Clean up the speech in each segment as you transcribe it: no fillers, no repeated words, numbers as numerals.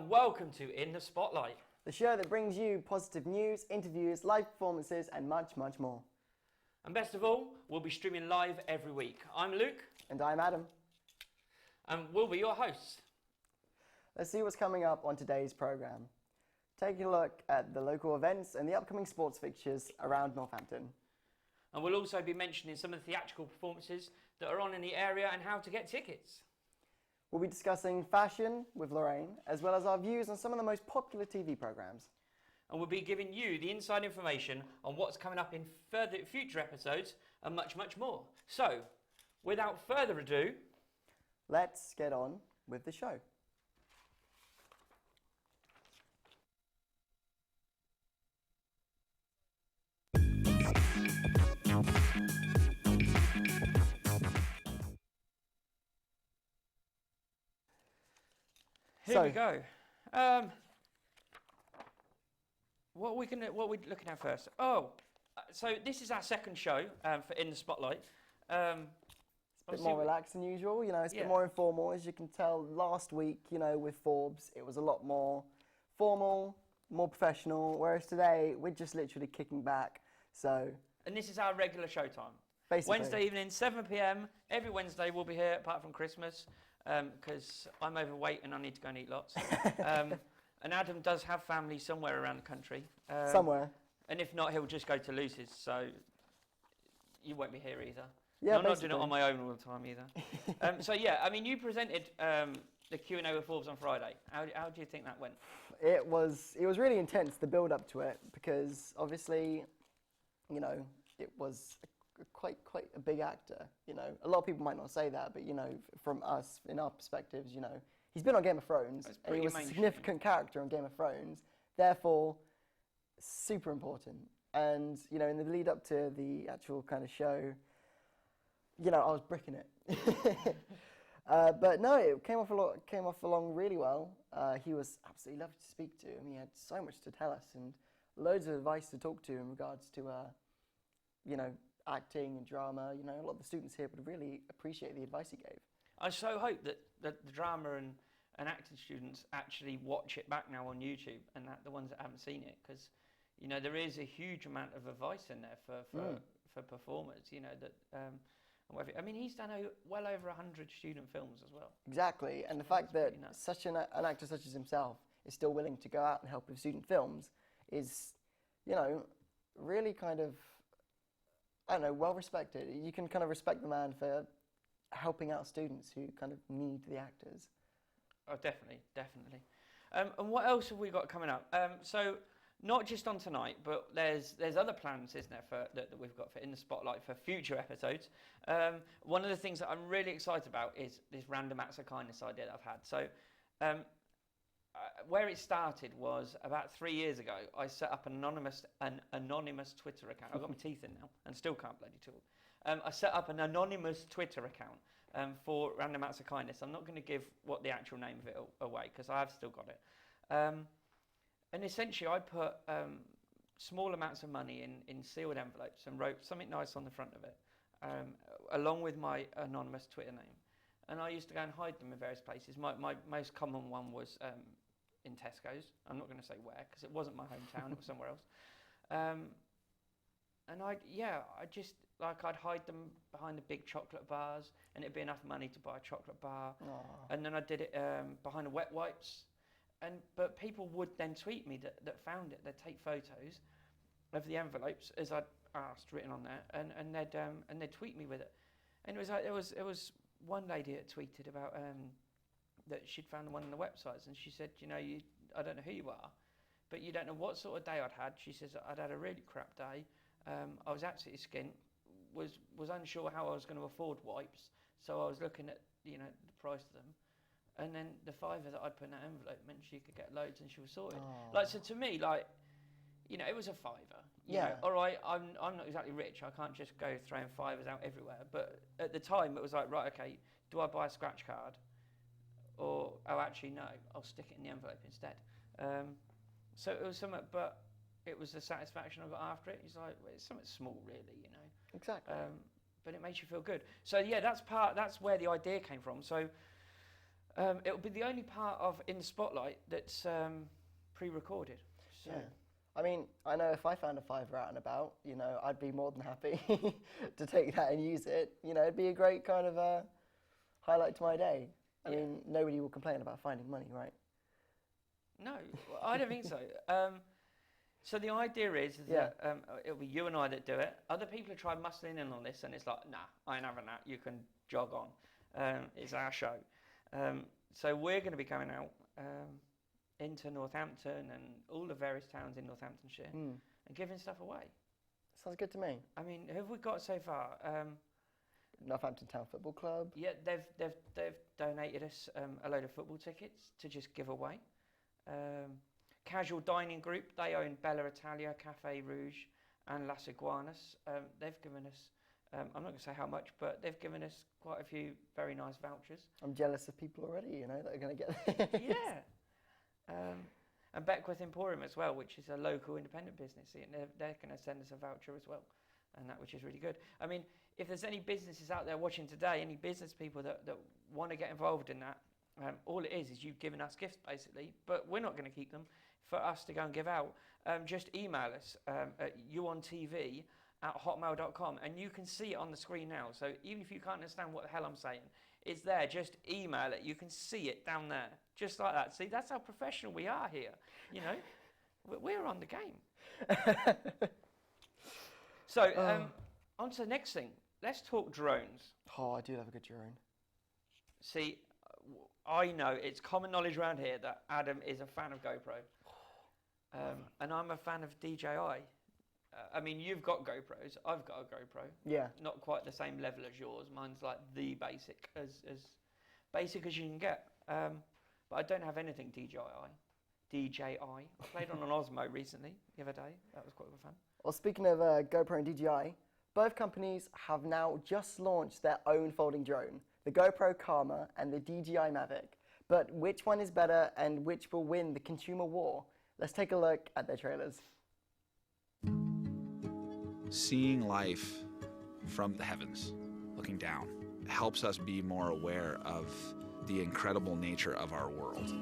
welcome to In the Spotlight, the show that brings you positive news, interviews, live performances, and much, much more. And best of all, we'll be streaming live every week. I'm Luke. And I'm Adam. And we'll be your hosts. Let's see what's coming up on today's programme. Taking a look at the local events and the upcoming sports fixtures around Northampton. And we'll also be mentioning some of the theatrical performances that are on in the area and how to get tickets. We'll be discussing fashion with Lorraine, as well as our views on some of the most popular TV programmes. And we'll be giving you the inside information on what's coming up in future episodes and much, much more. So, without further ado, let's get on with the show. Here we go. What are we looking at first? So this is our second show for In the Spotlight. It's a bit more relaxed than usual, it's a bit more informal. As you can tell, last week, with Forbes, it was a lot more formal, more professional, whereas today, we're just literally kicking back, And this is our regular show time. Basically. Wednesday evening, 7 p.m. Every Wednesday we'll be here, apart from Christmas, because I'm overweight and I need to go and eat lots. And Adam does have family somewhere around the country. Somewhere. And if not, he'll just go to Lucy's, so you won't be here either. Yeah, I'm not doing it on my own all the time either. You presented the Q&A with Forbes on Friday. How do you think that went? It was really intense, the build up to it, because obviously, it was quite a big actor. A lot of people might not say that, but from us, in our perspectives, he's been on Game of Thrones, and he was a significant character on Game of Thrones. Therefore, super important. And in the lead up to the actual kind of show, I was bricking it. But no, it came off along really well. He was absolutely lovely to speak to. He had so much to tell us and loads of advice to talk to in regards to, acting and drama. A lot of the students here would really appreciate the advice he gave. I so hope that the drama and acting students actually watch it back now on YouTube, and that the ones that haven't seen it, because there is a huge amount of advice in there for performers. He's done well over 100 student films as well. Exactly, and the fact that such an actor such as himself is still willing to go out and help with student films is, really kind of, well respected. You can kind of respect the man for helping out students who kind of need the actors. Oh, definitely. And what else have we got coming up? So not just on tonight, but there's other plans, isn't there, that we've got for In the Spotlight for future episodes. One of the things that I'm really excited about is this random acts of kindness idea that I've had. So where it started was about 3 years ago. I set up an anonymous Twitter account. I've got my teeth in now and still can't bloody talk. I set up an anonymous Twitter account for random acts of kindness. I'm not going to give what the actual name of it away, because I have still got it. And essentially, I put small amounts of money in sealed envelopes and wrote something nice on the front of it, along with my anonymous Twitter name. And I used to go and hide them in various places. My most common one was in Tesco's. I'm not going to say where, because it wasn't my hometown, it was somewhere else. And I'd hide them behind the big chocolate bars, and it'd be enough money to buy a chocolate bar. Aww. And then I did it behind the wet wipes. But people would then tweet me that found it. They'd take photos of the envelopes, as I'd asked, written on there, and they'd tweet me with it. And it was one lady that tweeted about that she'd found one on the websites, and she said, I don't know who you are, but you don't know what sort of day I'd had. She says, I'd had a really crap day. I was absolutely skint, was unsure how I was going to afford wipes, so I was looking at the price of them. And then the £5 that I'd put in that envelope meant she could get loads and she was sorted. Aww. So to me, it was a £5. Yeah. All right, I'm not exactly rich. I can't just go throwing £5s out everywhere. But at the time, it was like, right, okay, do I buy a scratch card? Or, actually, no, I'll stick it in the envelope instead. So it was something, but it was the satisfaction I got after it. It's like, it's something small, really, Exactly. But it makes you feel good. So yeah, that's where the idea came from. So It'll be the only part of In the Spotlight that's pre-recorded. So. Yeah. I mean, I know if I found a fiver out and about, you know, I'd be more than happy to take that and use it. You know, it'd be a great kind of highlight to my day. I mean, nobody will complain about finding money, right? No, I don't think so. So the idea is that it'll be you and I that do it. Other people have tried muscling in on this, and it's like, nah, I ain't having that. You can jog on. It's our show. So we're going to be going out into Northampton and all the various towns in Northamptonshire and giving stuff away. Sounds good to me. I mean, who have we got so far? Northampton Town Football Club. Yeah, they've donated us a load of football tickets to just give away. Casual Dining Group, they own Bella Italia, Cafe Rouge and Las Iguanas. They've given us, I'm not going to say how much, but they've given us quite a few very nice vouchers. I'm jealous of people already, you know, that are going to get Yeah. And Beckwith Emporium as well, which is a local independent business. They're going to send us a voucher as well, and that which is really good. I mean, if there's any businesses out there watching today, any business people that want to get involved in that, all it is you've given us gifts basically, but we're not going to keep them for us to go and give out. Just email us at UonTV@hotmail.com, and you can see it on the screen now. So even if you can't understand what the hell I'm saying, it's there. Just email it. You can see it down there, just like that. See, that's how professional we are here. You know, we're on the game. So on to the next thing. Let's talk drones. Oh, I do love a good drone. See, I know it's common knowledge around here that Adam is a fan of GoPro. And I'm a fan of DJI. I mean, you've got GoPros. I've got a GoPro. Yeah. Not quite the same level as yours. Mine's like the basic, as basic as you can get. But I don't have anything DJI. I played on an Osmo recently, the other day. That was quite fun. Well, speaking of GoPro and DJI, both companies have now just launched their own folding drone, the GoPro Karma and the DJI Mavic. But which one is better and which will win the consumer war? Let's take a look at their trailers. Seeing life from the heavens, looking down, helps us be more aware of the incredible nature of our world.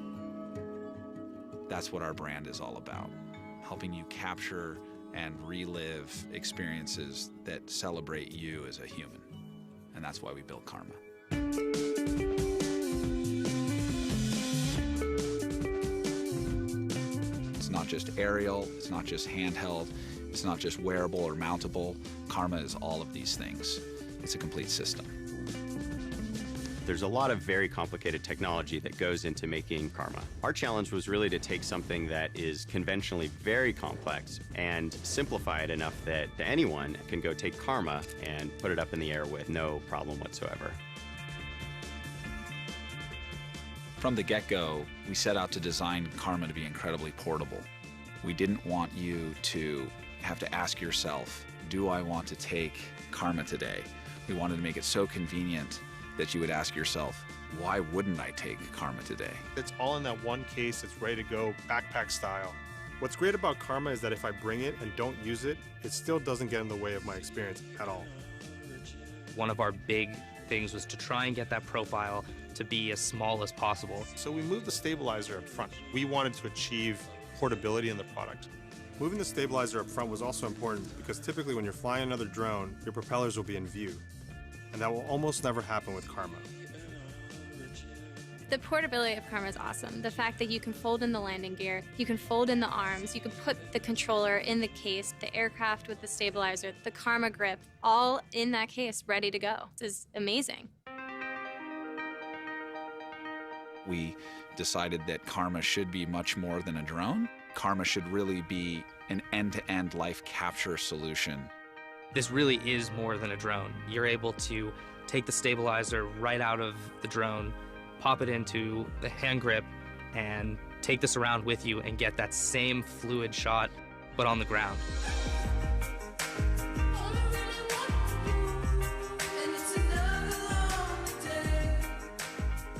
That's what our brand is all about, helping you capture and relive experiences that celebrate you as a human. And that's why we built Karma. It's not just aerial, it's not just handheld, it's not just wearable or mountable. Karma is all of these things. It's a complete system. There's a lot of very complicated technology that goes into making Karma. Our challenge was really to take something that is conventionally very complex and simplify it enough that anyone can go take Karma and put it up in the air with no problem whatsoever. From the get-go, we set out to design Karma to be incredibly portable. We didn't want you to have to ask yourself, do I want to take Karma today? We wanted to make it so convenient that you would ask yourself, why wouldn't I take Karma today? It's all in that one case. It's ready to go, backpack style. What's great about Karma is that if I bring it and don't use it, it still doesn't get in the way of my experience at all. One of our big things was to try and get that profile to be as small as possible. So we moved the stabilizer up front. We wanted to achieve portability in the product. Moving the stabilizer up front was also important because typically when you're flying another drone, your propellers will be in view. And that will almost never happen with Karma. The portability of Karma is awesome. The fact that you can fold in the landing gear, you can fold in the arms, you can put the controller in the case, the aircraft with the stabilizer, the Karma grip, all in that case, ready to go. This is amazing. We decided that Karma should be much more than a drone. Karma should really be an end-to-end life capture solution. This really is more than a drone. You're able to take the stabilizer right out of the drone, pop it into the hand grip, and take this around with you and get that same fluid shot, but on the ground.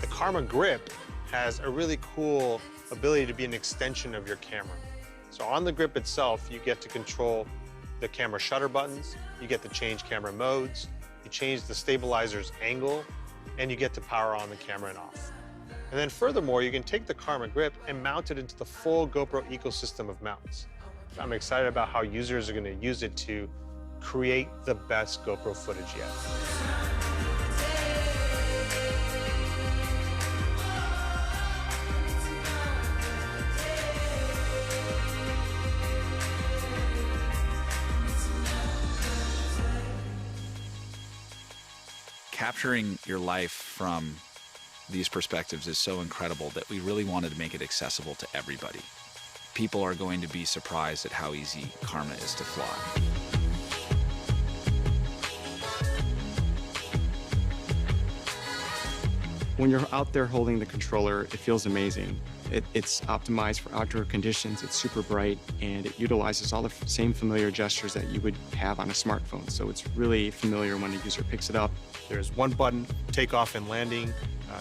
The Karma grip has a really cool ability to be an extension of your camera. So on the grip itself, you get to control the camera shutter buttons, you get to change camera modes, you change the stabilizer's angle, and you get to power on the camera and off. And then furthermore, you can take the Karma grip and mount it into the full GoPro ecosystem of mounts. I'm excited about how users are going to use it to create the best GoPro footage yet. Capturing your life from these perspectives is so incredible that we really wanted to make it accessible to everybody. People are going to be surprised at how easy Karma is to fly. When you're out there holding the controller, it feels amazing. It's optimized for outdoor conditions, it's super bright, and it utilizes all the same familiar gestures that you would have on a smartphone. So it's really familiar when a user picks it up. There's one button, takeoff and landing.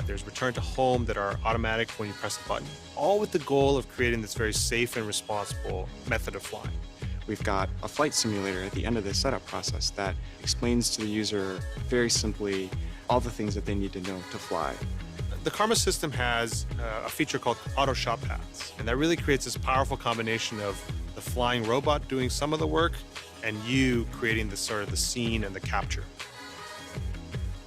There's return to home that are automatic when you press the button, all with the goal of creating this very safe and responsible method of flying. We've got a flight simulator at the end of the setup process that explains to the user very simply all the things that they need to know to fly. The Karma system has a feature called auto shot paths, and that really creates this powerful combination of the flying robot doing some of the work and you creating the sort of the scene and the capture.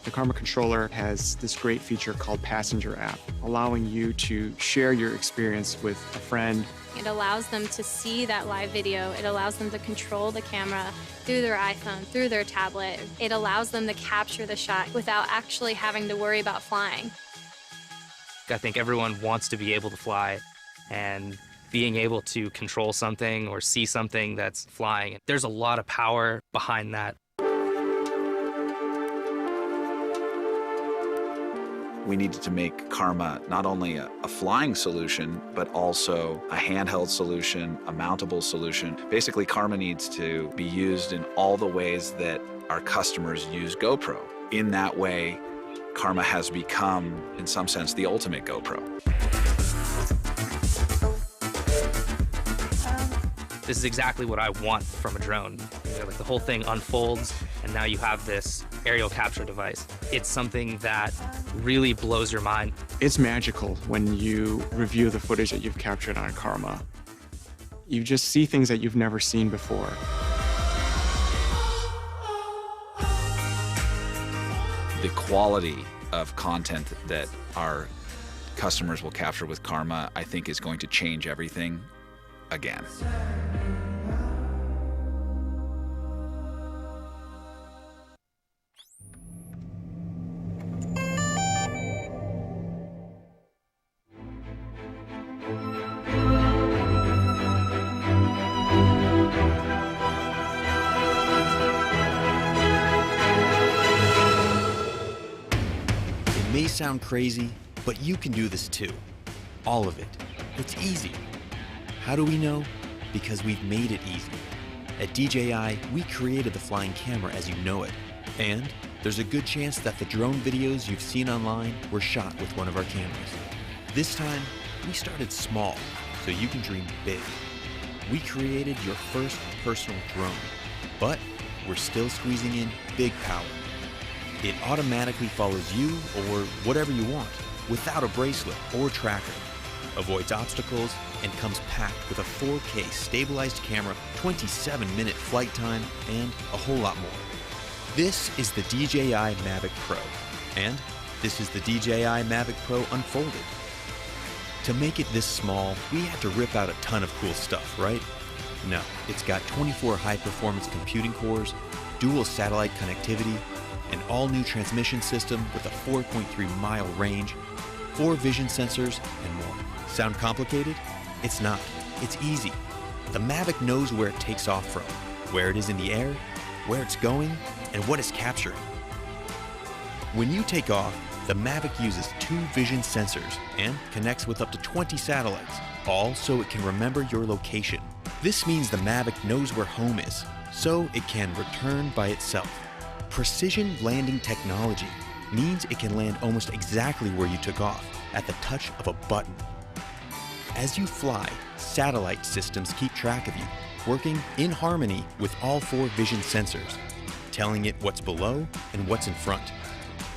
The Karma controller has this great feature called Passenger App, allowing you to share your experience with a friend. It allows them to see that live video. It allows them to control the camera through their iPhone, through their tablet. It allows them to capture the shot without actually having to worry about flying. I think everyone wants to be able to fly, and being able to control something or see something that's flying, there's a lot of power behind that. We needed to make Karma not only a flying solution, but also a handheld solution, a mountable solution. Basically, Karma needs to be used in all the ways that our customers use GoPro. In that way, Karma has become, in some sense, the ultimate GoPro. This is exactly what I want from a drone. You know, like the whole thing unfolds, and now you have this aerial capture device. It's something that really blows your mind. It's magical when you review the footage that you've captured on Karma. You just see things that you've never seen before. The quality of content that our customers will capture with Karma, I think, is going to change everything again. It may sound crazy, but you can do this too. All of it. It's easy. How do we know? Because we've made it easy. At DJI, we created the flying camera as you know it. And there's a good chance that the drone videos you've seen online were shot with one of our cameras. This time, we started small, so you can dream big. We created your first personal drone, but we're still squeezing in big power. It automatically follows you or whatever you want, without a bracelet or tracker, avoids obstacles, and comes packed with a 4K stabilized camera, 27-minute flight time, and a whole lot more. This is the DJI Mavic Pro, and this is the DJI Mavic Pro Unfolded. To make it this small, we had to rip out a ton of cool stuff, right? No, it's got 24 high-performance computing cores, dual satellite connectivity, an all-new transmission system with a 4.3-mile range, 4 vision sensors, and more. Sound complicated? It's not. It's easy. The Mavic knows where it takes off from, where it is in the air, where it's going, and what it's capturing. When you take off, the Mavic uses 2 vision sensors and connects with up to 20 satellites, all so it can remember your location. This means the Mavic knows where home is, so it can return by itself. Precision landing technology means it can land almost exactly where you took off, at the touch of a button. As you fly, satellite systems keep track of you, working in harmony with all 4 vision sensors, telling it what's below and what's in front.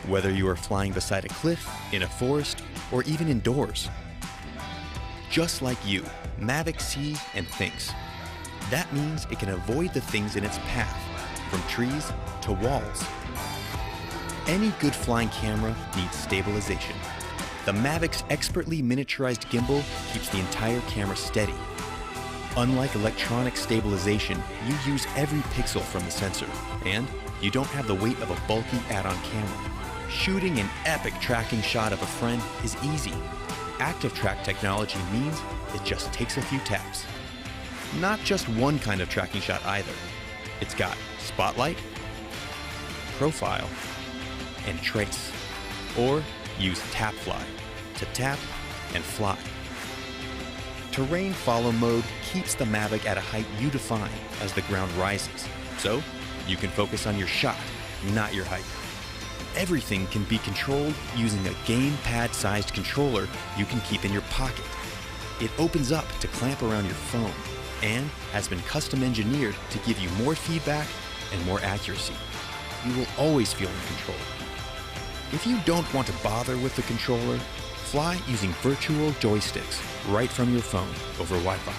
Whether you are flying beside a cliff, in a forest, or even indoors. Just like you, Mavic sees and thinks. That means it can avoid the things in its path, from trees to walls. Any good flying camera needs stabilization. The Mavic's expertly miniaturized gimbal keeps the entire camera steady. Unlike electronic stabilization, you use every pixel from the sensor, and you don't have the weight of a bulky add-on camera. Shooting an epic tracking shot of a friend is easy. Active track technology means it just takes a few taps. Not just one kind of tracking shot either. It's got spotlight, profile, and trace. Or use tap fly to tap and fly. Terrain follow mode keeps the Mavic at a height you define as the ground rises, so you can focus on your shot, not your height. Everything can be controlled using a gamepad-sized controller you can keep in your pocket. It opens up to clamp around your phone and has been custom engineered to give you more feedback and more accuracy. You will always feel in control. If you don't want to bother with the controller, fly using virtual joysticks right from your phone over Wi-Fi.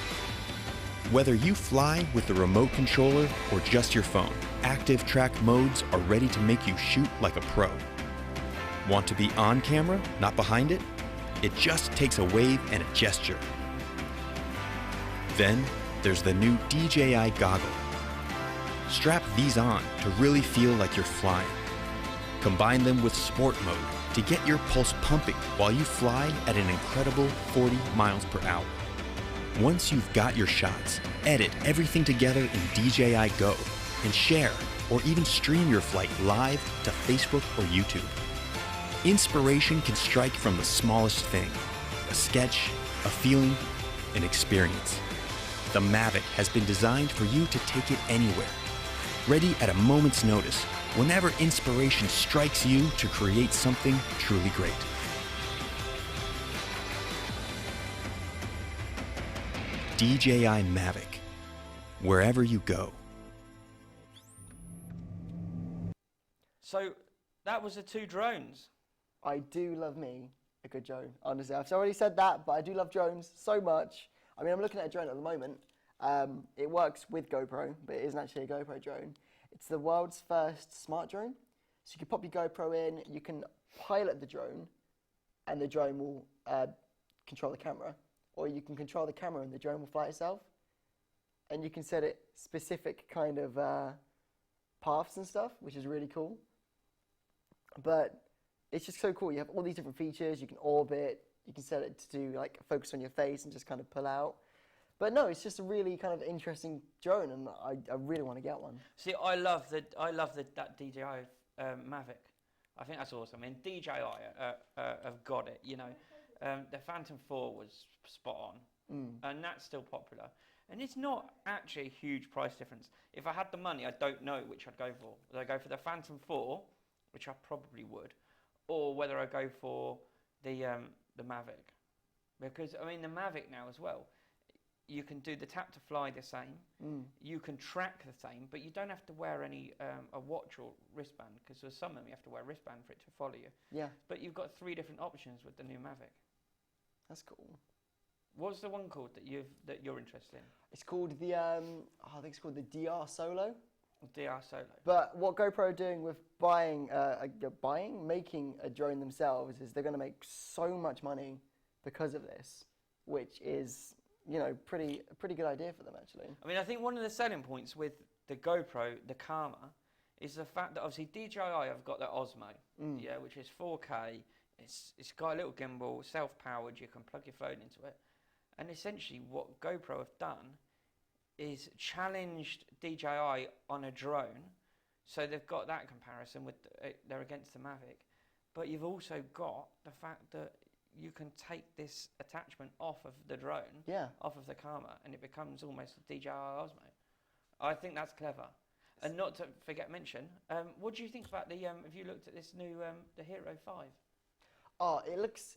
Whether you fly with the remote controller or just your phone, active track modes are ready to make you shoot like a pro. Want to be on camera, not behind it? It just takes a wave and a gesture. Then there's the new DJI goggle. Strap these on to really feel like you're flying. Combine them with sport mode to get your pulse pumping while you fly at an incredible 40 miles per hour. Once you've got your shots, edit everything together in DJI Go and share or even stream your flight live to Facebook or YouTube. Inspiration can strike from the smallest thing: a sketch, a feeling, an experience. The Mavic has been designed for you to take it anywhere, ready at a moment's notice, whenever inspiration strikes you to create something truly great. DJI Mavic, wherever you go. So that was the 2 drones. I do love me a good drone. Honestly, I've already said that, but I do love drones so much. I mean, I'm looking at a drone at the moment. It works with GoPro, but it isn't actually a GoPro drone. It's the world's first smart drone. So you can pop your GoPro in, you can pilot the drone, and the drone will control the camera. Or you can control the camera and the drone will fly itself. And you can set it specific kind of paths and stuff, which is really cool. But it's just so cool. You have all these different features. You can orbit. You can set it to do like focus on your face and just kind of pull out. But no, it's just a really kind of interesting drone, and I really want to get one. See, I love that DJI Mavic. I think that's awesome. I mean, DJI have got it. You know, the Phantom 4 was spot on, and that's still popular. And it's not actually a huge price difference. If I had the money, I don't know which I'd go for. Would I go for the Phantom 4, which I probably would, or whether I go for the Mavic? Because I mean, the Mavic now as well, you can do the tap to fly the same. You can track the same, but you don't have to wear any a watch or wristband, because there's some of them you have to wear a wristband for it to follow you. Yeah. But you've got 3 different options with the new Mavic. That's cool. What's the one called that you're interested in? It's called the I think it's called the DR Solo. DR Solo. But what GoPro are doing with making a drone themselves is they're going to make so much money because of this, which is, you know, a pretty good idea for them actually. I mean, I think one of the selling points with the GoPro, the Karma, is the fact that obviously DJI have got the Osmo, yeah, which is 4K. It's got a little gimbal, self-powered. You can plug your phone into it, and essentially what GoPro have done is challenged DJI on a drone. So they've got that comparison with they're against the Mavic, but you've also got the fact that you can take this attachment off of the drone, off of the Karma, and it becomes almost a DJI Osmo. I think that's clever. And not to forget mention, what do you think about the? Have you looked at this new the Hero 5? Oh, it looks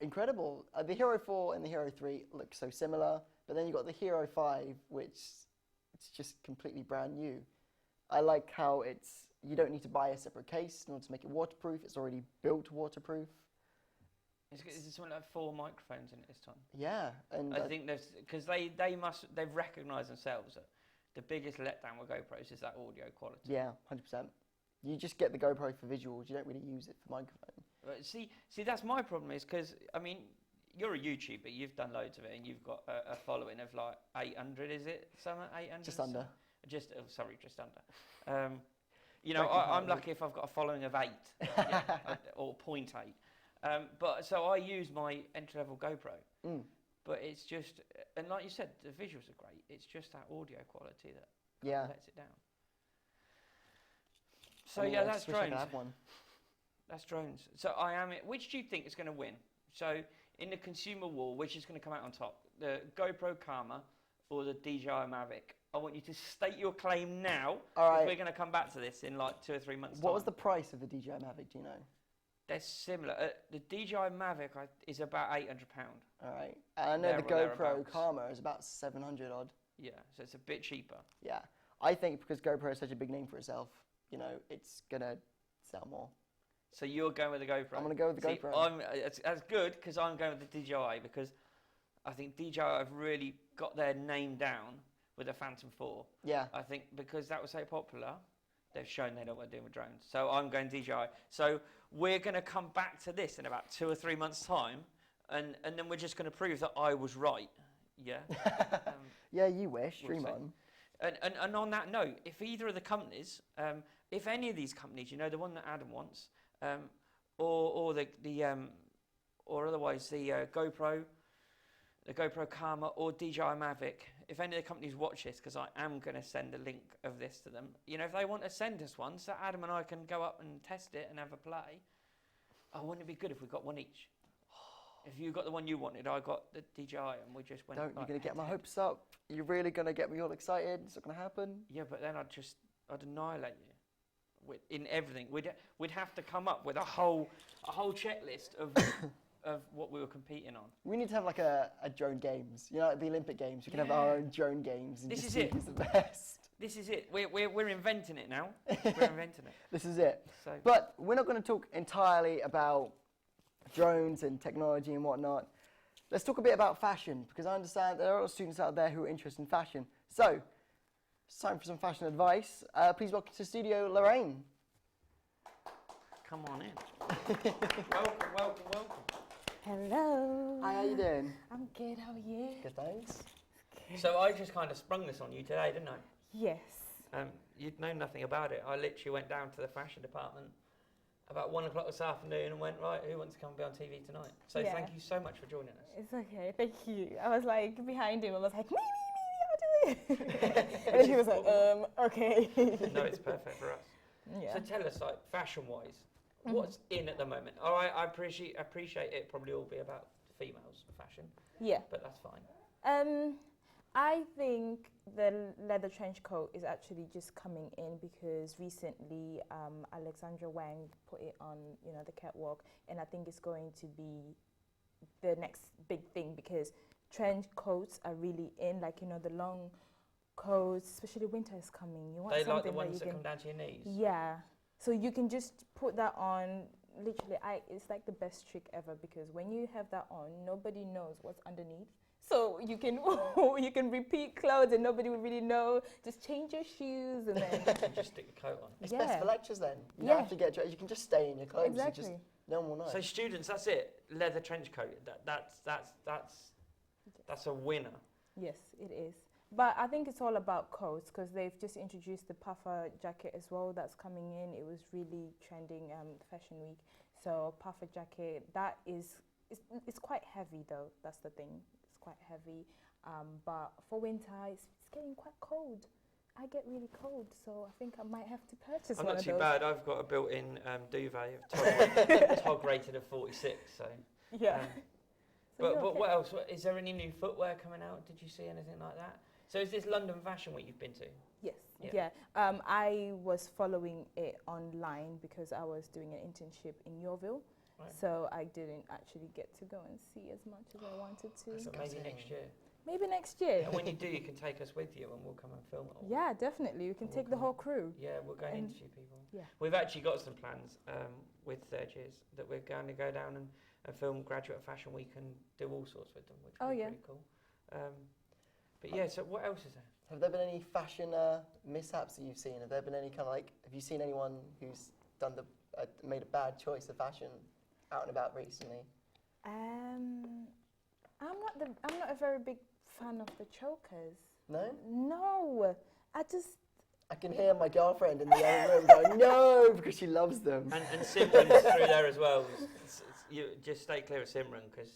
incredible. The Hero 4 and the Hero 3 look so similar, but then you've got the Hero 5, which it's just completely brand new. I like how you don't need to buy a separate case in order to make it waterproof. It's already built waterproof. Is it something like 4 microphones in it this time? Yeah, and I think because they've recognised themselves that the biggest letdown with GoPros is that audio quality. Yeah, 100%. You just get the GoPro for visuals. You don't really use it for microphone. See, that's my problem is because, I mean, you're a YouTuber, you've done loads of it, and you've got a following of like 800, is it? Something 800? Just under. Just under. You know, I'm lucky if I've got a following of 8 or 0.8. But so I use my entry-level GoPro, but it's just, and like you said, the visuals are great. It's just that audio quality that lets it down. So I mean, yeah, that's wish I could drones. have one. That's drones. So which do you think is going to win? So in the consumer war, which is going to come out on top? The GoPro Karma or the DJI Mavic? I want you to state your claim now. All right. We're going to come back to this in like 2 or 3 months' time. What was the price of the DJI Mavic? Do you know? They're similar. The DJI Mavic is about £800. All right. And I know the GoPro Karma is about 700 odd. Yeah, so it's a bit cheaper. Yeah. I think because GoPro is such a big name for itself, you know, it's going to sell more. So you're going with the GoPro? I'm going to go with the GoPro. That's good because I'm going with the DJI because I think DJI have really got their name down with the Phantom 4. Yeah. I think because that was so popular, they've shown they know what they're doing with drones. So I'm going DJI. So we're going to come back to this in about 2 or 3 months' time, and then we're just going to prove that I was right. Yeah. Yeah, you wish. We'll Dream see. on. And on that note, if either of the companies, if any of these companies, you know, the one that Adam wants, or otherwise the GoPro Karma or DJI Mavic, if any of the companies watch this, because I am going to send a link of this to them, you know, if they want to send us one, so Adam and I can go up and test it and have a play. Oh, wouldn't it be good if we got one each? If you got the one you wanted, I got the DJI, and we just went. Don't, you're going to get my hopes up. You're really going to get me all excited. It's not going to happen. Yeah, but then I'd annihilate you. In everything, we'd have to come up with a whole checklist of of what we were competing on. We need to have like a drone games, you know, like the Olympic Games. We can have our own drone games. And this just is it. Who's the best. This is it. We're inventing it now. We're inventing it. This is it. So. But we're not going to talk entirely about drones and technology and whatnot. Let's talk a bit about fashion, because I understand there are a lot of students out there who are interested in fashion. So it's time for some fashion advice. Please welcome to the studio, Lorraine. Come on in. welcome. Hello. Hi, how you doing? I'm good, how are you? Good, thanks. Good. So I just kind of sprung this on you today, didn't I? Yes. You'd know nothing about it. I literally went down to the fashion department about 1 o'clock this afternoon and went, right, who wants to come and be on TV tonight? So Thank you so much for joining us. It's okay, thank you. I was like behind him, I was like, me, I'll do it. And then he was like, okay. No, it's perfect for us. Yeah. So tell us, like, fashion-wise, what's in at the moment? All right, I appreciate it probably all be about females fashion. Yeah. But that's fine. I think the leather trench coat is actually just coming in because recently Alexandra Wang put it on, you know, the catwalk, and I think it's going to be the next big thing because trench coats are really in, like, you know, the long coats, especially winter is coming. You want they something like the ones that can, come down to your knees? Yeah. So you can just put that on. Literally, it's like the best trick ever because when you have that on, nobody knows what's underneath. So you can repeat clothes and nobody will really know. Just change your shoes and then just stick your coat on. It's best for lectures then. You don't have to get dressed. You can just stay in your clothes. Exactly. No one will know. So students, that's it. Leather trench coat. That's a winner. Yes, it is. But I think it's all about coats because they've just introduced the puffer jacket as well. That's coming in. It was really trending Fashion Week. So puffer jacket, that is it's quite heavy though. That's the thing. It's quite heavy. But for winter, it's getting quite cold. I get really cold, so I think I might have to purchase I'm one not of too those. bad. I've got a built-in duvet, tog rated of 46. So yeah. But what else? Is there any new footwear coming out? Did you see anything like that? So is this London Fashion Week you've been to? Yes. Yeah. I was following it online because I was doing an internship in Yeovil. Right. So I didn't actually get to go and see as much as I wanted to. So maybe next year. Maybe next year. And when you do, you can take us with you and we'll come and film it all. Yeah, definitely. We can take the whole crew. Yeah, we'll go and interview people. Yeah. We've actually got some plans with third years that we're going to go down and film Graduate Fashion Week and do all sorts with them, which Oh, would be yeah. pretty cool. But yeah, so what else is there? Have there been any fashion mishaps that you've seen? Have there been any kind of like? Have you seen anyone who's done made a bad choice of fashion out and about recently? I'm not a very big fan of the chokers. No. No, I can hear my girlfriend in the other room going, no, because she loves them. And Simran's through there as well. You just stay clear of Simran, because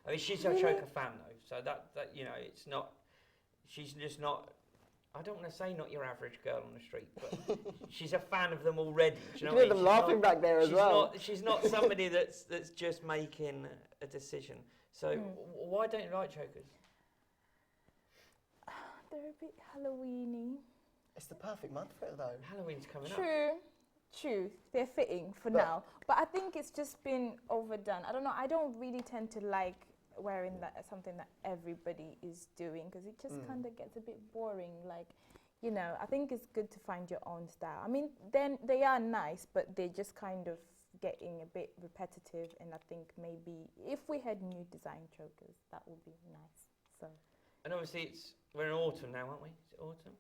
I mean she's a choker fan though, so that you know it's not. She's just not. I don't want to say not your average girl on the street, but she's a fan of them already. Do you know You what I hear mean? them laughing back there as well. She's not somebody that's just making a decision. So why don't you like chokers? They're a bit Halloweeny. It's the perfect month for it though. Halloween's coming up. True. They're fitting for now, but I think it's just been overdone. I don't know. I don't really tend to like wearing something that everybody is doing, because it just kind of gets a bit boring. Like, you know, I think it's good to find your own style. I mean, then they are nice, but they're just kind of getting a bit repetitive. And I think maybe if we had new design chokers, that would be nice. So. And obviously we're in autumn now, aren't we? Is it autumn?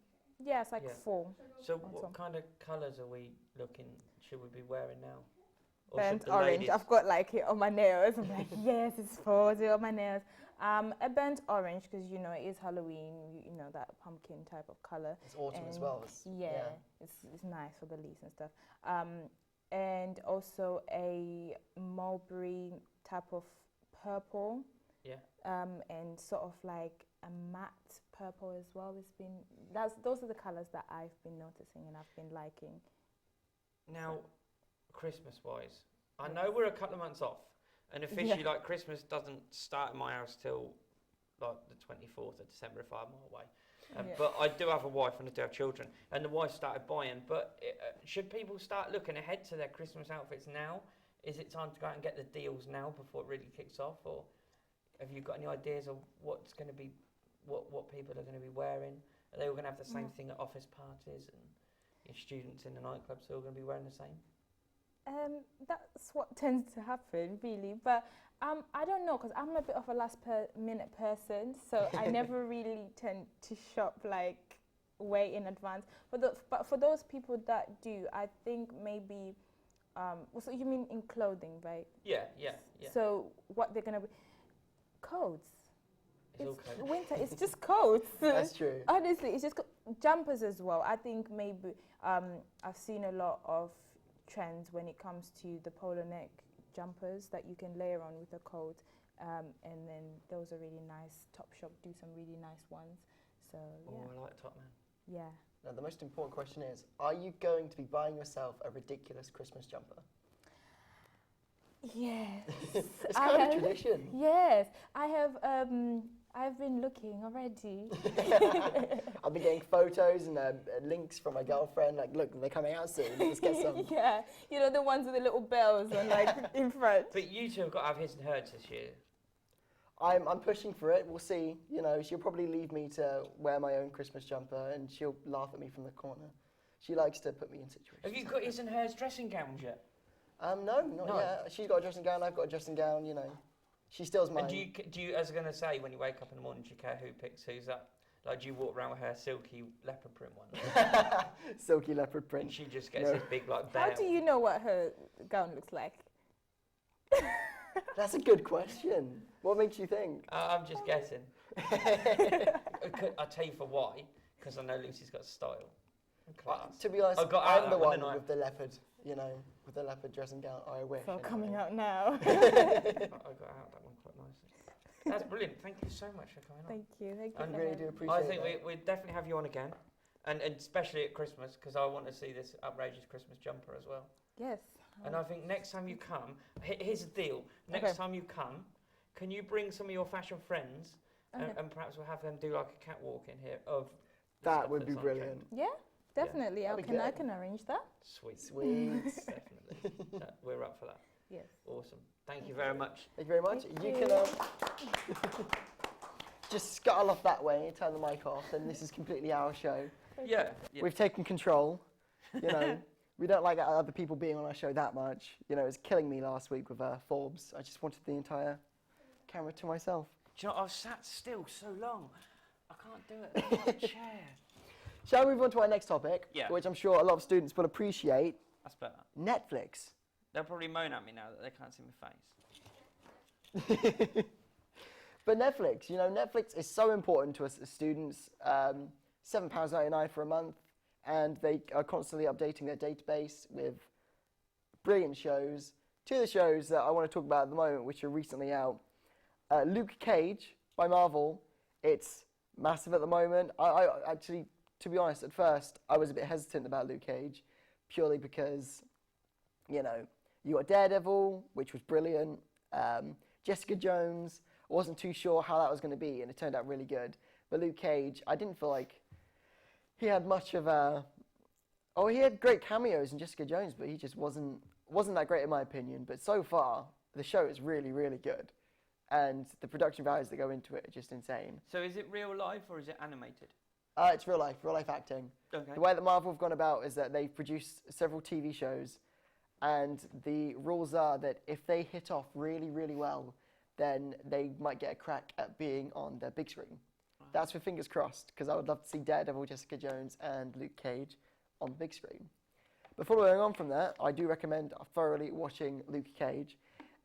Yeah, it's like fall. So what kind of colours are we looking? Should we be wearing now? Or Burnt should the orange. ladies- I've got like it on my nails. I'm like, yes, it's fall. It's on my nails. A burnt orange, because you know it is Halloween. You know, that pumpkin type of color. It's autumn as well. It's nice for the leaves and stuff. And also a mulberry type of purple. Yeah. And sort of like a matte purple as well. Those are the colors that I've been noticing and I've been liking. Now, Christmas-wise, I know we're a couple of months off, and officially, like, Christmas doesn't start in my house till like the 24th of December if I'm away. But I do have a wife and I do have children, and the wife started buying. But should people start looking ahead to their Christmas outfits now? Is it time to go out and get the deals now before it really kicks off, or have you got any ideas of what's going to be, what people are going to be wearing? Are they all going to have the same thing at office parties, and your students in the nightclubs are all going to be wearing the same? That's what tends to happen, really. But I don't know, because I'm a bit of a last-minute person, so I never really tend to shop like way in advance. But for those people that do, I think maybe. So you mean in clothing, right? Yeah. So what they're gonna be? Coats. It's all coats. Winter. It's just coats. That's true. Honestly, it's just jumpers as well. I think maybe I've seen a lot of trends when it comes to the polo neck jumpers that you can layer on with a coat, and then those are really nice. Topshop do some really nice ones. So yeah. Oh, I like Top Man. Yeah. Now, the most important question is, are you going to be buying yourself a ridiculous Christmas jumper? Yes. It's kind of tradition. Yes, I have. I've been looking already. I've been getting photos and links from my girlfriend. Like, look, they're coming out soon. Let's get some. Yeah, you know the ones with the little bells on, like in front. But you two have got to have his and hers this year. I'm pushing for it. We'll see. You know, she'll probably leave me to wear my own Christmas jumper, and she'll laugh at me from the corner. She likes to put me in situations. Have you got his and hers dressing gowns yet? No, not yet. She's got a dressing gown. I've got a dressing gown. You know, she steals mine. And do you, as I'm going to say, when you wake up in the morning, do you care who picks who's up? Like, do you walk around with her silky leopard print one? Silky leopard print. And she just gets this big, like, veil. How do you know what her gown looks like? That's a good question. What makes you think? I'm just guessing. I'll tell you for why, because I know Lucy's got style. Class. To be honest, I'm the one with the leopard, you know, with the leopard dressing gown. I wish. So coming out now. I got out that one quite nicely. That's brilliant. Thank you so much for coming on. Thank you. I really do appreciate it. I think we definitely have you on again, and especially at Christmas, because I want to see this outrageous Christmas jumper as well. Yes. And I think next time you come, here's the deal. Next time you come, can you bring some of your fashion friends, and perhaps we'll have them do like a catwalk in here of. That would be brilliant. Yeah. Definitely, I can arrange that. Sweet. Definitely. We're up for that. Yes. Awesome. Thank you very much. Thank you very much. You can just scuttle off that way, turn the mic off, and this is completely our show. Yeah. We've taken control. You know, we don't like other people being on our show that much. You know, it was killing me last week with Forbes. I just wanted the entire camera to myself. Do you know, I've sat still so long. I can't do it. I've got a chair. Shall we move on to our next topic, Yeah. which I'm sure a lot of students will appreciate? That's better. Netflix. They'll probably moan at me now that they can't see my face. But Netflix, you know, Netflix is so important to us as students. £7.99 for a month, and they are constantly updating their database with brilliant shows. Two of the shows that I want to talk about at the moment, which are recently out, Luke Cage by Marvel. It's massive at the moment. I actually, to be honest, at first I was a bit hesitant about Luke Cage, purely because, you know, you got Daredevil, which was brilliant. Jessica Jones, I wasn't too sure how that was going to be, and it turned out really good. But Luke Cage, I didn't feel like he had much of a... Oh, he had great cameos in Jessica Jones, but he just wasn't that great in my opinion. But so far, the show is really, really good. And the production values that go into it are just insane. So is it real life or is it animated? It's real life acting. Okay. The way that Marvel have gone about is that they've produced several TV shows, and the rules are that if they hit off really, really well, then they might get a crack at being on the big screen. That's with fingers crossed, because I would love to see Daredevil, Jessica Jones, and Luke Cage on the big screen. But following on from that, I do recommend thoroughly watching Luke Cage,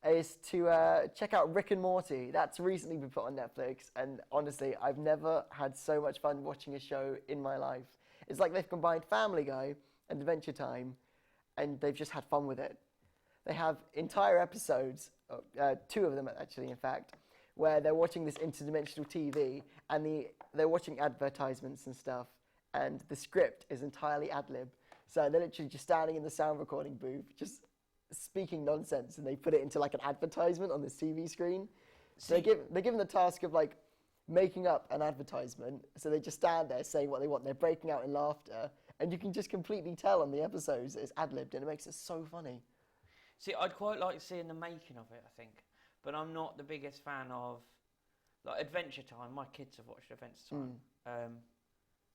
is to check out Rick and Morty. That's recently been put on Netflix, and honestly, I've never had so much fun watching a show in my life. It's like they've combined Family Guy and Adventure Time, and they've just had fun with it. They have entire episodes, two of them actually, in fact, where they're watching this interdimensional TV, and they're watching advertisements and stuff, and the script is entirely ad-lib. So they're literally just standing in the sound recording booth, just speaking nonsense, and they put it into like an advertisement on the TV screen. So they're given the task of like making up an advertisement, so they just stand there saying what they want. They're breaking out in laughter, and you can just completely tell on the episodes that it's ad-libbed, and it makes it so funny. See, I'd quite like seeing the making of it, I think, but I'm not the biggest fan of like Adventure Time. My kids have watched Adventure Time.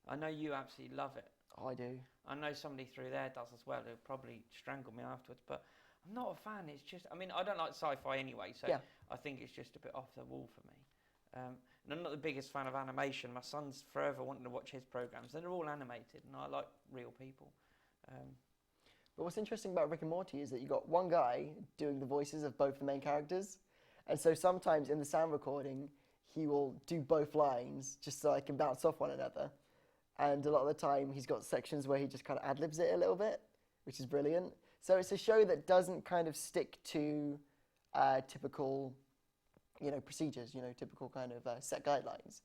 I know you absolutely love it. Oh, I do. I know somebody through there does as well. Who'll probably strangle me afterwards, but I'm not a fan. It's just, I mean, I don't like sci-fi anyway, so I think it's just a bit off the wall for me. And I'm not the biggest fan of animation. My son's forever wanting to watch his programs. They're all animated, and I like real people. But what's interesting about Rick and Morty is that you got one guy doing the voices of both the main characters, and so sometimes in the sound recording, he will do both lines just so I can bounce off one another. And a lot of the time, he's got sections where he just kind of ad-libs it a little bit, which is brilliant. So it's a show that doesn't kind of stick to typical, you know, procedures, you know, typical kind of set guidelines.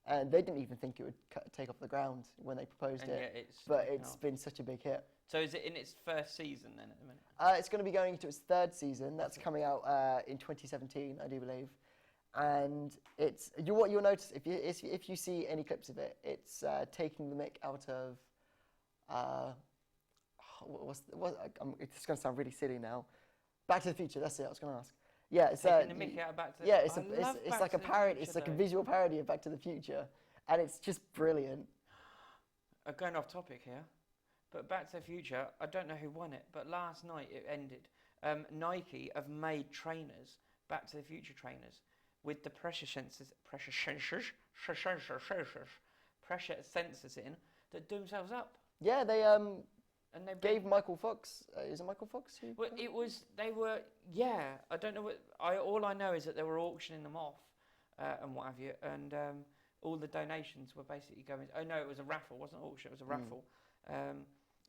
And they didn't even think it would take off the ground when they proposed it. But it's been such a big hit. So is it in its first season then at the minute? It's going to be going into its third season. That's coming out in 2017, I do believe. And it's what you'll notice if you see any clips of it, it's taking the mick out of it's going to sound really silly now. Back to the Future. That's it. I was going to ask. Yeah, it's taking the mick out of Back to the Future. Yeah, it's like a parody. It's like a visual parody of Back to the Future, and it's just brilliant. Going off topic here, but Back to the Future. I don't know who won it, but last night it ended. Nike have made trainers, Back to the Future trainers, with the pressure sensors in that do themselves up. Yeah, they and they gave Michael Fox. Is it Michael Fox? Well, it was. They were. Yeah, I don't know what. All I know is that they were auctioning them off, and what have you, and all the donations were basically going. Oh no, it was a raffle. It wasn't auction. It was a raffle.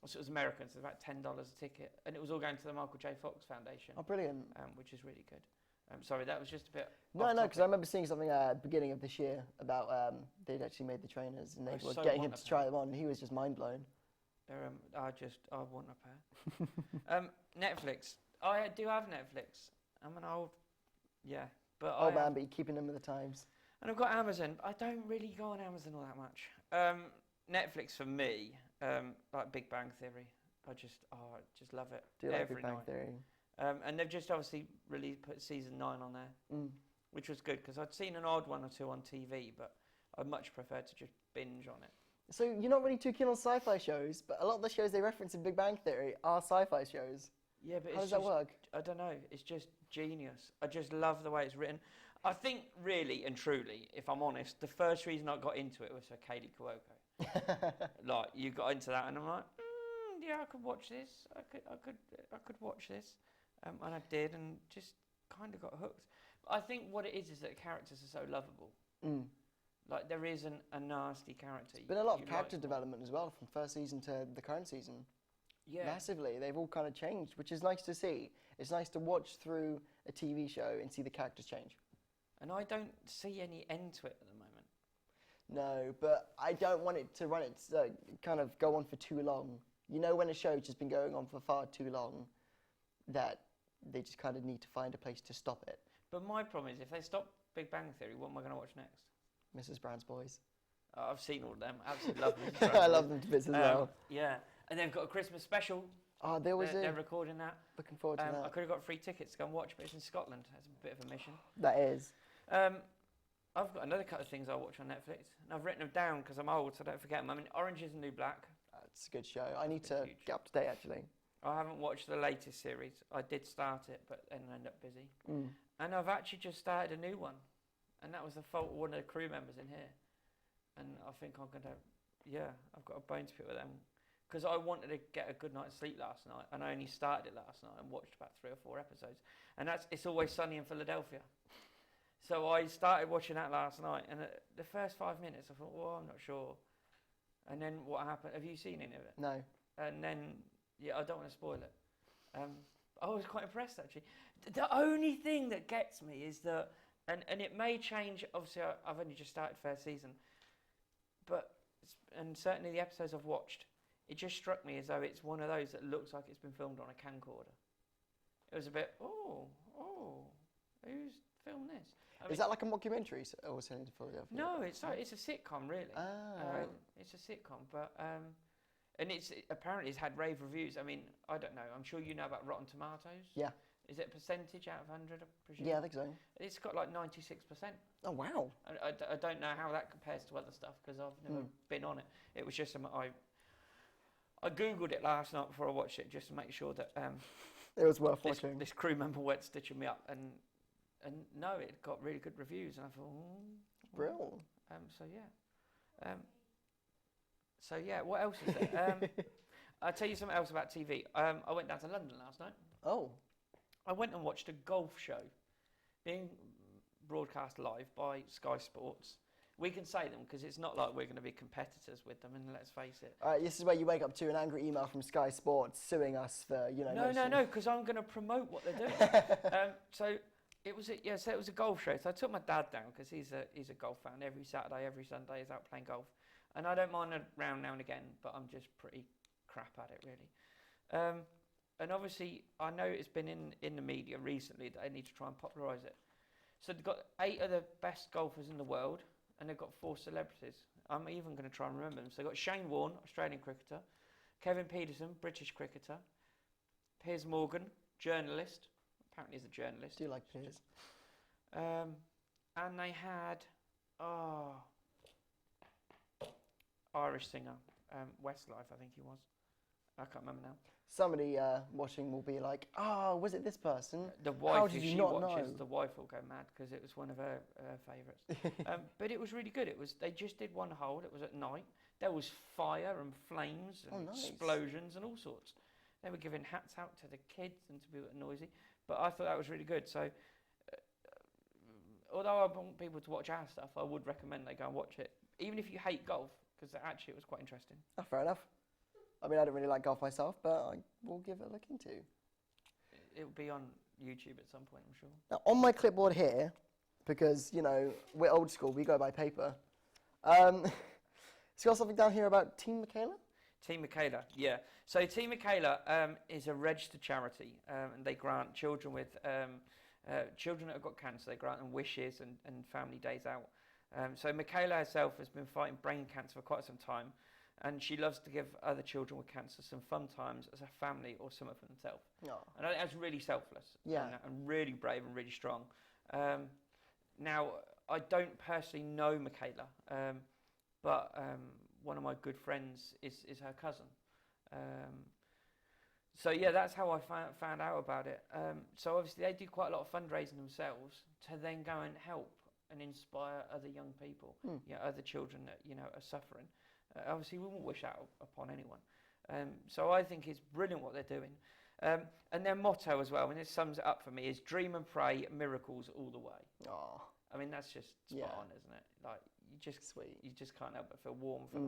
So it was American, so about $10 a ticket, and it was all going to the Michael J. Fox Foundation. Oh, brilliant! Which is really good. Sorry, that was just a bit. No, because I remember seeing something at the beginning of this year about they'd actually made the trainers and they were getting him to try them on, and he was just mind blown. I want a pair. Netflix. I do have Netflix. I'm an old, but but you're keeping them with the times. And I've got Amazon. I don't really go on Amazon all that much. Netflix for me, like Big Bang Theory. I just love it. Do you like Big Bang Theory? And they've just obviously put season 9 on there, which was good because I'd seen an odd one or two on TV, but I much prefer to just binge on it. So you're not really too keen on sci-fi shows, but a lot of the shows they reference in Big Bang Theory are sci-fi shows. Yeah, but How it's does that just, work? I don't know. It's just genius. I just love the way it's written. I think, really and truly, if I'm honest, the first reason I got into it was for Kaylee Cuoco. Like, you got into that, and I'm like, yeah, I could watch this. I could watch this, and I did, and just kind of got hooked. I think what it is that characters are so lovable. Like, there isn't a nasty character. There's been a lot of character development as well from first season to the current season. Yeah. Massively. They've all kind of changed, which is nice to see. It's nice to watch through a TV show and see the characters change. And I don't see any end to it at the moment. No, but I don't want it to kind of go on for too long. You know, when a show's just been going on for far too long, that they just kind of need to find a place to stop it. But my problem is, if they stop Big Bang Theory, what am I going to watch next? Mrs. Brown's Boys. Oh, I've seen all of them. Absolutely love them. I love them to bits as well. Yeah. And they've got a Christmas special. Oh, they always do. They're recording that. Looking forward to that. I could have got free tickets to go and watch, but it's in Scotland. That's a bit of a mission. That is. I've got another couple of things I watch on Netflix, and I've written them down because I'm old, so I don't forget them. I mean, Orange is the New Black. It's a good show. I need to get up to date, actually. I haven't watched the latest series. I did start it, but then ended up busy. And I've actually just started a new one, and that was the fault of one of the crew members in here. And I think I'm going to, I've got a bone to pick with them. Because I wanted to get a good night's sleep last night, and I only started it last night and watched about 3 or 4 episodes. And that's It's Always Sunny in Philadelphia. So I started watching that last night, and the first 5 minutes I thought, well, I'm not sure. And then what happened? Have you seen any of it? No. And then, I don't want to spoil it. I was quite impressed, actually. The only thing that gets me is that, and it may change, obviously I've only just started first season, and certainly the episodes I've watched, it just struck me as though it's one of those that looks like it's been filmed on a camcorder. It was a bit, who's filmed this? Is that like a mockumentary or something to Philadelphia? No, it's a sitcom, really. It's a sitcom, but and apparently it's had rave reviews. I mean, I don't know. I'm sure you know about Rotten Tomatoes. Yeah. Is it a percentage out of 100? I presume? Yeah, I think so. It's got like 96%. Oh wow! I don't know how that compares to other stuff because I've never been on it. It was just I googled it last night before I watched it just to make sure that it was worth watching. This crew member weren't stitching me up, and no, it got really good reviews, and I thought, brilliant. So yeah, what else is there? I'll tell you something else about TV. I went down to London last night. Oh. I went and watched a golf show being broadcast live by Sky Sports. We can say them because it's not like we're going to be competitors with them, and let's face it. All right, this is where you wake up to an angry email from Sky Sports suing us for, No, because I'm going to promote what they're doing. So it was a golf show. So I took my dad down because he's a golf fan. Every Saturday, every Sunday, he's out playing golf, and I don't mind a round now and again, but I'm just pretty crap at it really. And obviously, I know it's been in the media recently that they need to try and popularise it. So they've got 8 of the best golfers in the world, and they've got 4 celebrities. I'm even going to try and remember them. So they've got Shane Warne, Australian cricketer, Kevin Peterson, British cricketer, Piers Morgan, journalist. Apparently he's a journalist. Do you like Piers? And they had, Irish singer, Westlife, I think he was. I can't remember now. Somebody watching will be like, was it this person? The wife, how did you not know? The wife will go mad because it was one of her favourites. But it was really good. They just did one hole. It was at night. There was fire and flames and explosions and all sorts. They were giving hats out to the kids and to people that are noisy. But I thought that was really good. So although I want people to watch our stuff, I would recommend they go and watch it, even if you hate golf, because actually it was quite interesting. Oh, fair enough. I mean, I don't really like golf myself, but I will give it a look into. It will be on YouTube at some point, I'm sure. Now, on my clipboard here, because, we're old school, we go by paper, it's got something down here about Team Michaela? Team Michaela, yeah. So Team Michaela is a registered charity, and they grant children with children that have got cancer. They grant them wishes and family days out. So Michaela herself has been fighting brain cancer for quite some time, and she loves to give other children with cancer some fun times as a family or something for themselves. Oh. And I think that's really selfless, and really brave and really strong. Now, I don't personally know Michaela, but one of my good friends is her cousin. So yeah, that's how I found out about it. So obviously they do quite a lot of fundraising themselves to then go and help and inspire other young people, other children that are suffering. Obviously, we won't wish that upon anyone. So I think it's brilliant what they're doing. And their motto as well, and it sums it up for me, is dream and pray, miracles all the way. Oh, I mean, that's just spot on, isn't it? Like you just can't help but feel warm for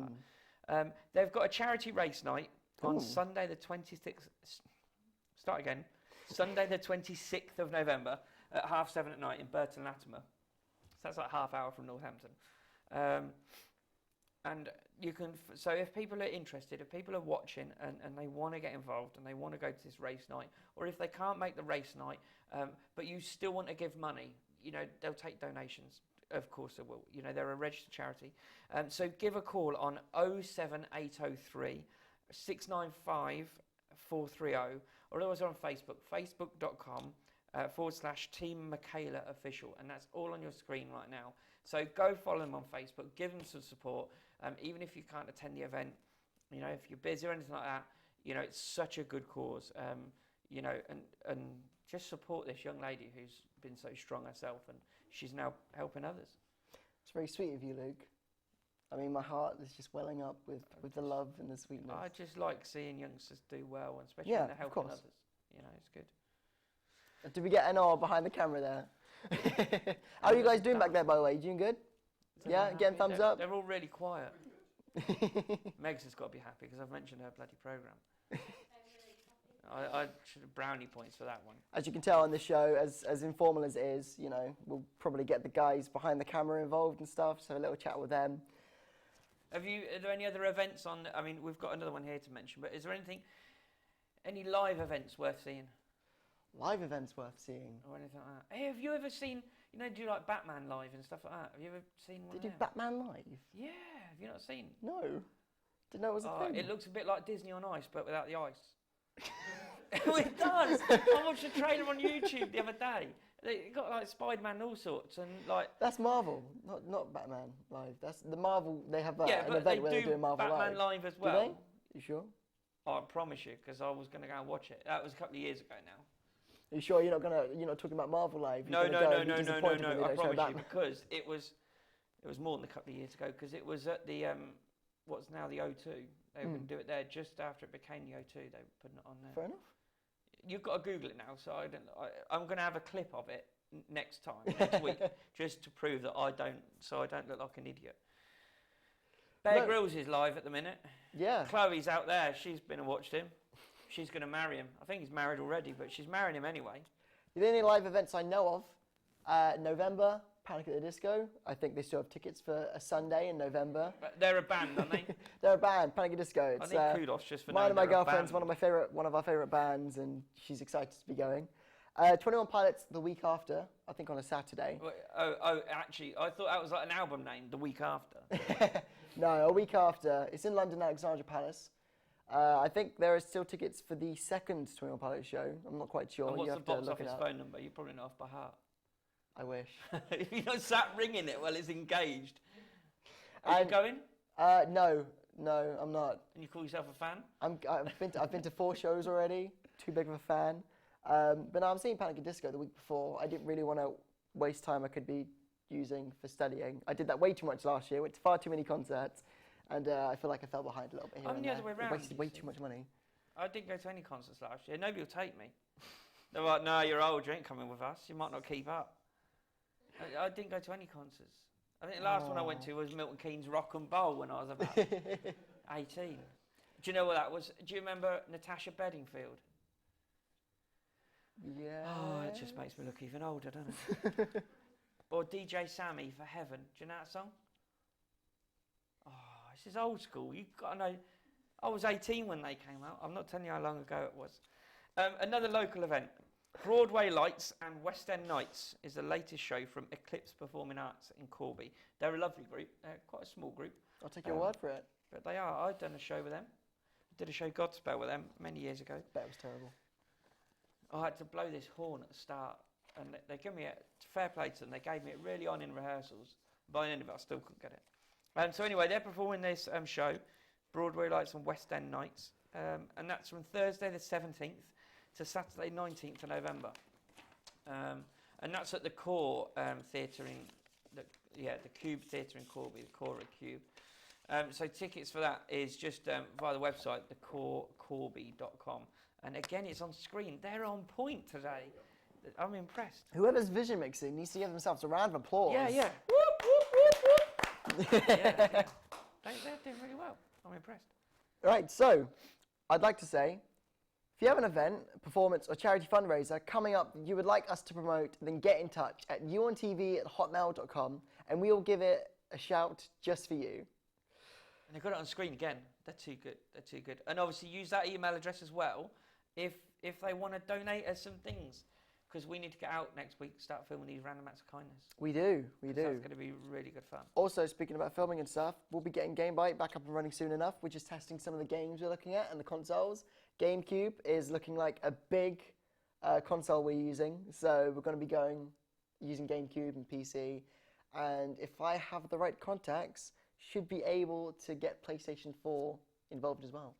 that. They've got a charity race night on Sunday the 26th. Start again. Sunday the 26th of November at 7:30 at night in Burton Latimer. So that's like half hour from Northampton. And you can, so if people are interested, if people are watching and they want to get involved and they want to go to this race night, or if they can't make the race night, but you still want to give money, they'll take donations. Of course they will. They're a registered charity. So give a call on 07803 695 430, or otherwise on Facebook, facebook.com /Team Michaela Official, and that's all on your screen right now. So go follow them on Facebook, give them some support, even if you can't attend the event, if you're busy or anything like that, it's such a good cause, and just support this young lady who's been so strong herself, and she's now helping others. It's very sweet of you, Luke. I mean, my heart is just welling up with the love and the sweetness. I just like seeing youngsters do well, and especially when they're helping others. It's good. Did we get an R behind the camera there? How are you guys doing back there, by the way? You doing good? Yeah, getting thumbs up? They're all really quiet. Megs has got to be happy because I've mentioned her bloody programme. I should have brownie points for that one. As you can tell on the show, as informal as it is, we'll probably get the guys behind the camera involved and stuff, so a little chat with them. Are there any other events on? I mean, we've got another one here to mention, but is there any live events worth seeing? Live events worth seeing? Or anything like that. Hey, have you ever seen, do like Batman live and stuff like that? Have you ever seen one? They do Batman live? Yeah, have you not seen? No. Didn't know it was a thing. It looks a bit like Disney on Ice, but without the ice. It does. I watched a trailer on YouTube the other day. They got like Spider-Man and all sorts, and like. That's Marvel, not Batman live. That's the Marvel. They have an event where they they're doing Marvel Batman live as well. Do they? You sure? I promise you, because I was going to go and watch it. That was a couple of years ago now. Are you sure you're not talking about Marvel live? No. I promise you, because it was more than a couple of years ago, because it was at the what's now the O2. They were going to do it there just after it became the O2. They were putting it on there. Fair enough. You've got to Google it now, so I'm going to have a clip of it next week, just to prove that I don't look like an idiot. Bear Grylls is live at the minute. Yeah. Chloe's out there. She's been and watched him. She's going to marry him. I think he's married already, but she's marrying him anyway. The only live events I know of, November, Panic at the Disco. I think they still have tickets for a Sunday in November. But they're a band, aren't they? They're a band, Panic at the Disco. It's, I think kudos just for mine and my girlfriend's one of our favourite bands, and she's excited to be going. 21 Pilots the week after, I think on a Saturday. Actually, I thought that was like an album name, The Week After. No, a week after. It's in London, Alexandra Palace. I think there are still tickets for the second 21 Pilots show. I'm not quite sure. And what's you the have box office phone number? You probably know off by heart. I wish. If you're not sat ringing it while it's engaged. Are you going? No, I'm not. And you call yourself a fan? I've been to 4 shows already. Too big of a fan. But no, I'm seeing Panic at Disco the week before. I didn't really want to waste time I could be using for studying. I did that way too much last year. Went to far too many concerts, and I feel like I fell behind a little bit here. I'm the other way around. I wasted way too much money. I didn't go to any concerts last year. Nobody will take me. They're like, no, you're old. You ain't coming with us. You might not keep up. I didn't go to any concerts. I think the last one I went to was Milton Keynes Rock and Bowl when I was about 18. Do you know what that was? Do you remember Natasha Bedingfield? Yeah. Oh, it just makes me look even older, doesn't it? Or DJ Sammy for Heaven. Do you know that song? Oh, this is old school. You've got to know. I was 18 when they came out. I'm not telling you how long ago it was. Another local event. Broadway Lights and West End Nights is the latest show from Eclipse Performing Arts in Corby. They're a lovely group. They're quite a small group. I'll take your word for it. But they are. I've done a show with them. I did a show Godspell with them many years ago. Bet it was terrible. I had to blow this horn at the start, and they gave me fair play to them. They gave me it really on in rehearsals. By the end of it, I still couldn't get it. So anyway, they're performing this show, Broadway Lights and West End Nights, and that's from Thursday the 17th to Saturday 19th of November. And that's at the Core Theatre in the Cube Theatre in Corby, the Core at Cube. So tickets for that is just via the website, thecorecorby.com. And again, it's on screen. They're on point today. I'm impressed. Whoever's vision mixing needs to give themselves a round of applause. Yeah. Whoop, whoop, whoop, whoop. yeah. They're doing really well. I'm impressed. Right, so I'd like to say, if you have an event, performance, or charity fundraiser coming up that you would like us to promote, then get in touch at uontv@hotmail.com and we'll give it a shout just for you. And they've got it on screen again. They're too good. They're too good. And obviously use that email address as well if they want to donate us some things. Because we need to get out next week, start filming these random acts of kindness. We do. That's going to be really good fun. Also, speaking about filming and stuff, we'll be getting GameBite back up and running soon enough. We're just testing some of the games we're looking at and the consoles. GameCube is looking like a big console we're using. So we're going to be using GameCube and PC. And if I have the right contacts, should be able to get PlayStation 4 involved as well.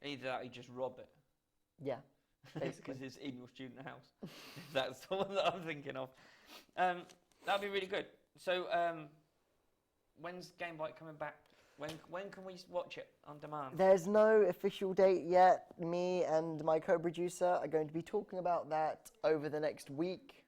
Either that or you just rob it. Yeah. Basically. Because it's in your student house. That's the one that I'm thinking of. That'd be really good. So, when's GameBite coming back? When can we watch it on demand? There's no official date yet. Me and my co-producer are going to be talking about that over the next week.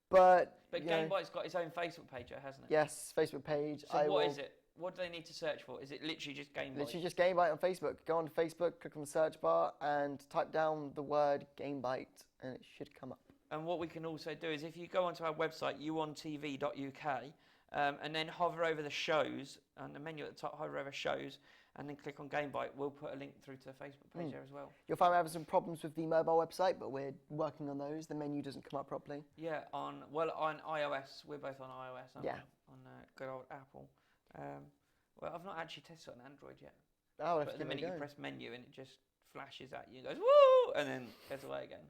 But GameBite's got its own Facebook page, hasn't it? Yes, Facebook page. So what is it? What do they need to search for? Is it literally just GameBite? Literally just GameBite on Facebook. Go on Facebook, click on the search bar, and type down the word GameBite, and it should come up. And what we can also do is if you go onto our website, uontv.uk, and then hover over the shows, and the menu at the top, hover over shows, and then click on GameBite, we'll put a link through to the Facebook page there as well. You'll find we're having some problems with the mobile website, but we're working on those. The menu doesn't come up properly. Yeah, on iOS. We're both on iOS, aren't we? On good old Apple. Well, I've not actually tested it on Android yet. Oh, but the minute you press menu and it just flashes at you and goes, woo, and then goes away again.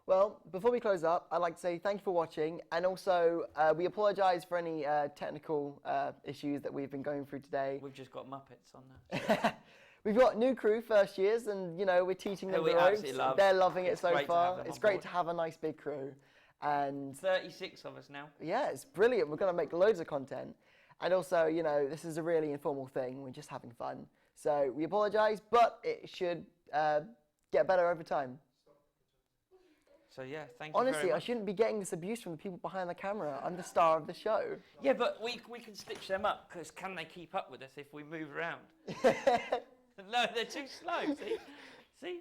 Well, before we close up, I'd like to say thank you for watching, and also we apologise for any technical issues that we've been going through today. We've just got Muppets on there. We've got new crew, first years, and we're teaching them the ropes. They're loving it so far. It's great to have a nice big crew. And 36 of us now. Yeah, it's brilliant. We're going to make loads of content. And also, this is a really informal thing. We're just having fun. So we apologise, but it should get better over time. So yeah, thank you Honestly, very much. I shouldn't be getting this abuse from the people behind the camera. I'm the star of the show. Yeah, but we can stitch them up, because can they keep up with us if we move around? No, they're too slow, see?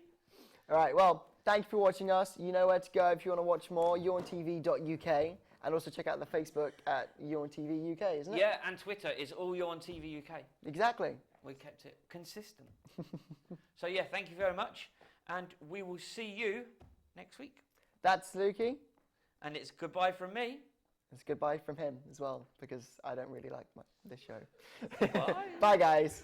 All right, well, thank you for watching us. You know where to go if you want to watch more, uontv.uk. And also check out the Facebook at UonTV UK, isn't it? Yeah, and Twitter is all UonTV UK. Exactly. We kept it consistent. So yeah, thank you very much. And we will see you next week. That's Lukey. And it's goodbye from me. It's goodbye from him as well, because I don't really like this show. Bye. Bye, guys.